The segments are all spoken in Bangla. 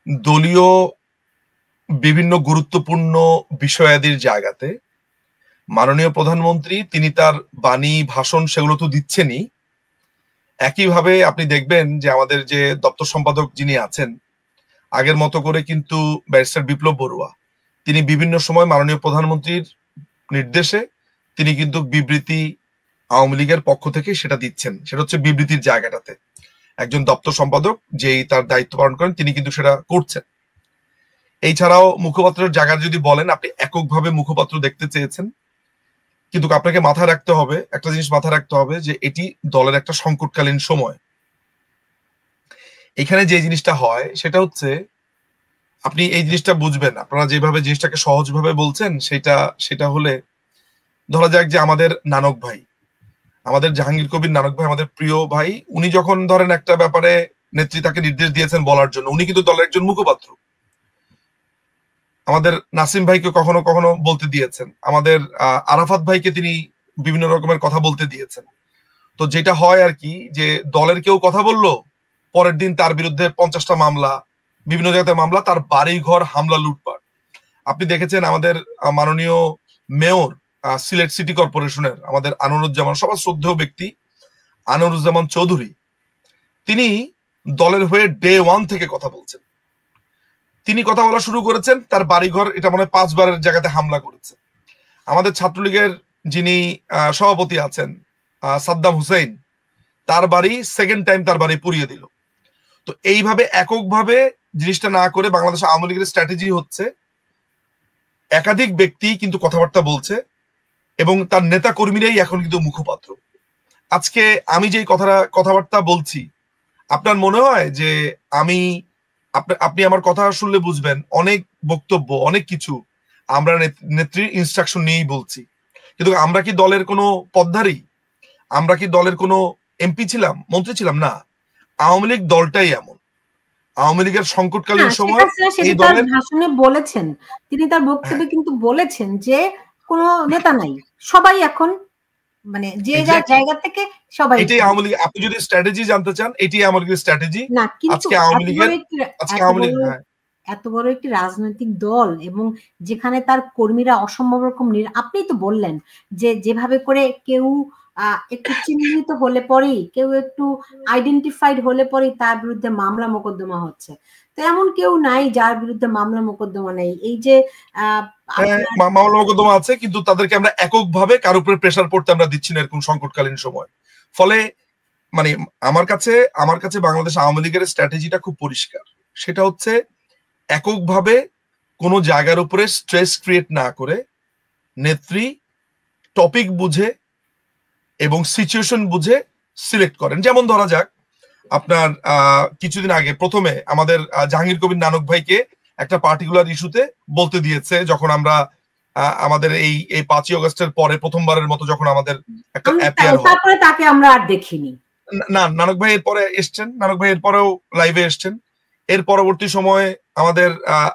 দলীয় বিভিন্ন গুরুত্বপূর্ণ বিষয়াদির জায়গাতে মাননীয় প্রধানমন্ত্রী তিনি তার বাণী ভাষণ সেগুলো তো দিচ্ছেনই, একইভাবে আপনি দেখবেন যে আমাদের যে দপ্তর সম্পাদক যিনি আছেন আগের মতো করে কিন্তু ব্যারিস্টার বিপ্লব বড়ুয়া তিনি বিভিন্ন সময় মাননীয় প্রধানমন্ত্রীর নির্দেশে তিনি কিন্তু বিবৃতি আওয়ামী লীগের পক্ষ থেকে সেটা দিচ্ছেন। সেটা হচ্ছে বিবৃতির জায়গাটাতে একজন দপ্তর সম্পাদক যেই তার দায়িত্ব পালন করেন তিনি কিন্তু সেটা করছেন। এছাড়াও মুখপাত্রের জায়গায় যদি বলেন আপনি এককভাবে মুখপাত্র দেখতে চেয়েছেন, কিন্তু আপনাকে মাথায় রাখতে হবে একটা জিনিস, মাথায় রাখতে হবে যে এটি দলের একটা সংকটকালীন সময়। এখানে যে জিনিসটা হয় সেটা হচ্ছে আপনি এই জিনিসটা বুঝবেন, আপনারা যেভাবে জিনিসটাকে সহজভাবে বলছেন সেটা সেটা হলে ধরা যাক যে আমাদের নানক ভাই, আমাদের জাহাঙ্গীর কবির নানক ভাই, আমাদের প্রিয় ভাই, উনি যখন ধরেন একটা ব্যাপারে নেত্রী তাকে নির্দেশ দিয়েছেন বলার জন্য, উনি কিন্তু দলের একজন মুখপাত্র। আমাদের নাসিম ভাইকে কখনো কখনো বলতে দিয়েছেন, আমাদের আরাফাত ভাইকে তিনি বিভিন্ন রকমের কথা বলতে দিয়েছেন। তো যেটা হয় আর কি যে দলের কেউ কথা বললো, পরের দিন তার বিরুদ্ধে 50টা মামলা, বিভিন্ন জায়গাতে মামলা, তার বাড়ি ঘর হামলা লুটপাট। আপনি দেখেছেন আমাদের মাননীয় মেয়র সিলেট সিটি কর্পোরেশনের আমাদের আনোয়ারুজ্জামান, সবার শ্রদ্ধেয় ব্যক্তি আনোয়ারুজ্জামান চৌধুরী, তিনি দলের হয়ে ডে 1 থেকে কথা বলছেন। তিনি কথা বলা শুরু করেছেন, তার বাড়িঘর এটা মনে হয় 5বারের জায়গাতে হামলা করেছে। আমাদের ছাত্রলীগের যিনি সভাপতি আছেন সাদ্দাম হুসেইন, তার বাড়ি সেকেন্ড টাইম তার বাড়ি পুড়িয়ে দিল। তো এইভাবে এককভাবে জিনিসটা না করে বাংলাদেশ আওয়ামী লীগের স্ট্র্যাটেজি হচ্ছে একাধিক ব্যক্তি কিন্তু কথাবার্তা বলছে এবং তার নেতা কর্মীরাই এখন কিন্তু মুখপাত্র। আজকে আমি যে কথাবার্তা বলছি, আপনার মনে হয় যে আমি আপনি আমার কথা শুনলে বুঝবেন অনেক বক্তব্য অনেক কিছু আমরা নেত্রীর ইনস্ট্রাকশন নিয়েই বলছি, কিন্তু আমরা কি দলের কোনো পদধারী? আমরা কি দলের কোনো এমপি ছিলাম, মন্ত্রী ছিলাম? না, আওয়ামী লীগ দলটাই এমন। আওয়ামী লীগের সংকটকালীন সময় এই দলের ভাষণে বলেছেন, তিনি তার বক্তব্যে কিন্তু বলেছেন যে কোনো নেতা নাই, সবাই এখন মানে যে যার জায়গা থেকে সবাই। এটাই আওয়ামী লীগ। আপনি যদি স্ট্র্যাটেজি জানতে চান, এটাই আওয়ামী লীগের স্ট্র্যাটেজি। না, কিন্তু আজকে আওয়ামী লীগের এত বড় একটি রাজনৈতিক দল এবং যেখানে তার কর্মীরা অসম্ভব রকম আপনি তো বললেন যে যেভাবে করে কেউ একটু চিহ্নিত হলে পরেই, কেউ একটু আইডেন্টিফাইড হলে পরেই তার বিরুদ্ধে মামলা মোকদ্দমা হচ্ছে। তো এমন কেউ নাই যার বিরুদ্ধে মামলা মোকদ্দমা নেই। এই যে মামলা মোকদ্দমা আছে, কিন্তু তাদেরকে আমরা এককভাবে কারোর উপরে প্রেসার পড়তে আমরা দিচ্ছি না এরকম সংকটকালীন সময়। ফলে মানে আমার কাছে বাংলাদেশ আওয়ামী লীগের স্ট্র্যাটেজিটা খুব পরিষ্কার। সেটা হচ্ছে এককভাবে কোনো জায়গার উপরে স্ট্রেস ক্রিয়েট না করে নেত্রী টপিক বুঝে এবং সিচুয়েশন বুঝে সিলেক্ট করেন। যেমন ধরা যাক আপনার কিছুদিন আগে প্রথমে আমাদের জাহাঙ্গীর কবির নানক ভাইকে একটা পার্টিকুলার ইস্যুতে বলতে দিয়েছে, যখন আমরা আমাদের এই 5ই আগস্টের পরে প্রথমবারের মতো যখন আমাদের একটা অ্যাপিয়ার হয়, তারপরে তাকে আমরা আর দেখিনি। না, নানক ভাই এরপরে এসছেন, নানক ভাই এরপরেও লাইভে এসছেন। এর পরবর্তী সময়ে আমাদের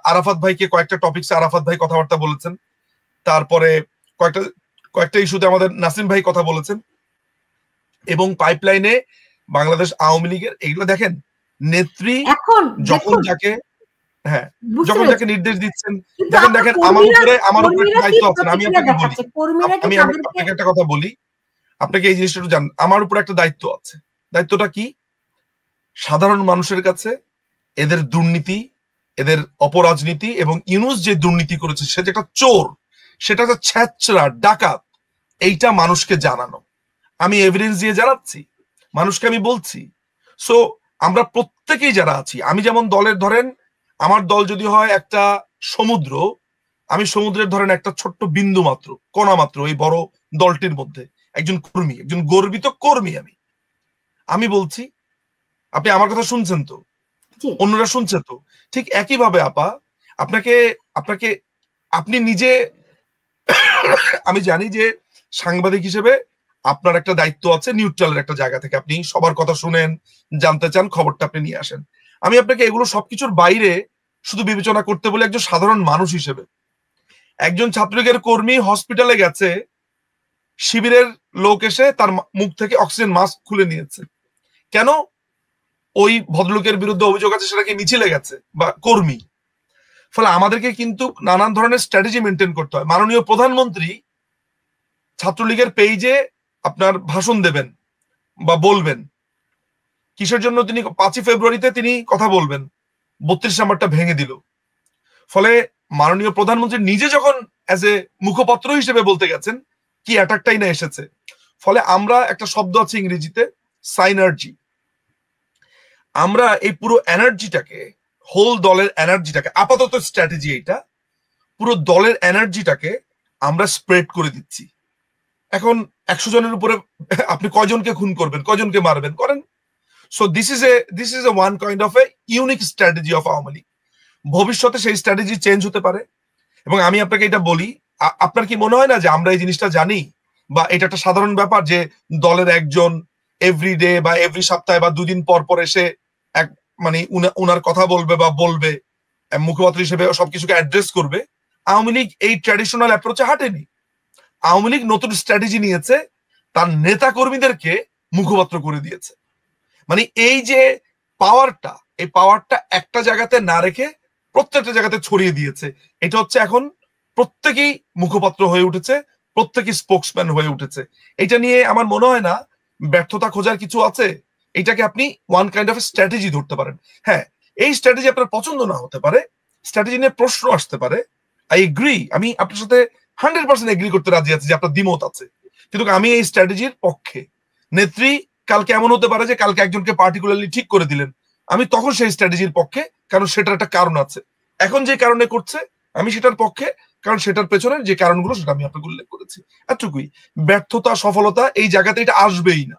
আরাফাত ভাইকে কয়েকটা টপিকসে আরাফাত ভাই কথাবার্তা বলেছেন। তারপরে কয়েকটা ইস্যুতে আমাদের নাসিম ভাই কথা বলেছেন। এবং পাইপলাইনে বাংলাদেশ আওয়ামী লীগের এগুলো দেখেন, নেত্রী যখন যাকে যখন যাকে নির্দেশ দিচ্ছেন, দেখেন আমার উপরে দায়িত্ব আছে। আমি আপনাকে একটা কথা বলি, আপনাকে এই জিনিসটা একটু জানেন, আমার উপর একটা দায়িত্ব আছে। দায়িত্বটা কি? সাধারণ মানুষের কাছে এদের দুর্নীতি, এদের অপরাজনীতি এবং ইউনূস যে দুর্নীতি করেছে, সে যে একটা চোর, সেটা একটা ছ্যাচরা ডাকাত, এইটা মানুষকে জানানো। আমি এভিডেন্স দিয়ে জানাচ্ছি, মানুষকে আমি বলছি। সো আমরা প্রত্যেকেই যারা আছি, আমি যেমন দলের ধরেন আমার দল যদি হয় একটা সমুদ্র, আমি সমুদ্রের ধরেন একটা ছোট্ট বিন্দু মাত্র, কণা মাত্র এই বড় দলটির মধ্যে, একজন কর্মী, একজন গর্বিত কর্মী। আমি বলছি, আপনি আমার কথা শুনছেন তো? অন্যরা শুনছে তো? ঠিক একইভাবে আপা, আপনি নিজে, আমি জানি যে সাংবাদিক হিসেবে আপনার একটা দায়িত্ব আছে, নিউট্রালের একটা জায়গা থেকে আপনি সবার কথা শুনেন, জানতে চান, খবরটা আপনি নিয়ে আসেন। আমি আপনাকে এগুলো সবকিছুর বাইরে শুধু বিবেচনা করতে বলি একজন সাধারণ মানুষ হিসেবে। একজন ছাত্রলীগের কর্মী হসপিটালে গেছে, শিবিরের লোক এসে তার মুখ থেকে অক্সিজেন মাস্ক খুলে নিয়েছে। কেন? ওই ভদ্রলোকের বিরুদ্ধে অভিযোগ আছে সেটা কি মিছিলে গেছে বা কর্মী। ফলে আমাদেরকে কিন্তু নানান ধরনের স্ট্র্যাটেজি মেনটেন করতে হয়। মাননীয় প্রধানমন্ত্রী ছাত্রলীগের পেজে আপনার ভাষণ দেবেন বা বলবেন, কিসের জন্য তিনি 5ই ফেব্রুয়ারিতে তিনি কথা বলবেন, 32 নাম্বারটা ভেঙে দিল। ফলে মাননীয় প্রধানমন্ত্রী নিজে যখন অ্যাজ এ মুখপত্র হিসেবে বলতে গেছেন, কি অ্যাটাকটাই না এসেছে। ফলে আমরা একটা শব্দ আছে ইংরেজিতে সাইনার্জি, আমরা এই পুরো এনার্জিটাকে, হোল দলের এনার্জিটাকে, আপাতত স্ট্র্যাটেজি এটা, পুরো দলের এনার্জিটাকে আমরা স্প্রেড করে দিচ্ছি। এখন 100 জনের উপরে আপনি কয়জনকে খুন করবেন, কয়জনকে মারবেন, করেন। So this is a one kind of a unique strategy of Awami League. ভবিষ্যতে সেই স্ট্র্যাটেজি চেঞ্জ হতে পারে। এবং আমি আপনাকে এটা বলি, আপনার কি মনে হয় না যে আমরা এই জিনিসটা জানি, বা এটা একটা সাধারণ ব্যাপার যে দলের একজন এভরিডে বা এভরি সপ্তাহে বা 2 দিন পর পর এসে এক মানে উনার কথা বলবে বা বলবে, মুখপাত্র হিসেবে সবকিছুকে অ্যাড্রেস করবে। আওয়ামী লীগ এই ট্র্যাডিশনাল অ্যাপ্রোচে হাঁটেনি। আওয়ামী লীগ নতুন স্ট্র্যাটেজি নিয়েছে, তার নেতা কর্মীদেরকে মুখপাত্র করে দিয়েছে। মানে এই যে পাওয়ারটা, এই পাওয়ারটা একটা জায়গাতে না রেখে প্রত্যেকটা জায়গাতে ছড়িয়ে দিয়েছে। এটা হচ্ছে এখন প্রত্যেকেই মুখপাত্র হয়ে উঠেছে, প্রত্যেকেই স্পোকসম্যান হয়ে উঠেছে। এটা নিয়ে আমার মনে হয় না ব্যর্থতা খোঁজার কিছু আছে। এটাকে আপনি ওয়ান কাইন্ড অফ স্ট্র্যাটেজি ধরতে পারেন। হ্যাঁ, এই স্ট্র্যাটেজি আপনার পছন্দ না হতে পারে, স্ট্র্যাটেজি নিয়ে প্রশ্ন আসতে পারে, আই এগ্রি, আমি আপনার সাথে 100% এগ্রি করতে রাজি আছি যে আপনার দ্বিমত আছে, কিন্তু আমি এই স্ট্র্যাটেজির পক্ষে। নেত্রী কালকে এমন হতে পারে যে কালকে একজনকে পার্টিকুলারলি ঠিক করে দিলেন, আমি তখন সেই স্ট্র্যাটেজির পক্ষে, কারণ সেটার একটা কারণ আছে। এখন যে কারণে করছে আমি সেটার পক্ষে, কারণ সেটার পেছনে যে কারণগুলো সেটা আমি আপনাকে উল্লেখ করেছি। এতটুকুই। ব্যর্থতা সফলতা এই জায়গাতে এটা আসবেই না।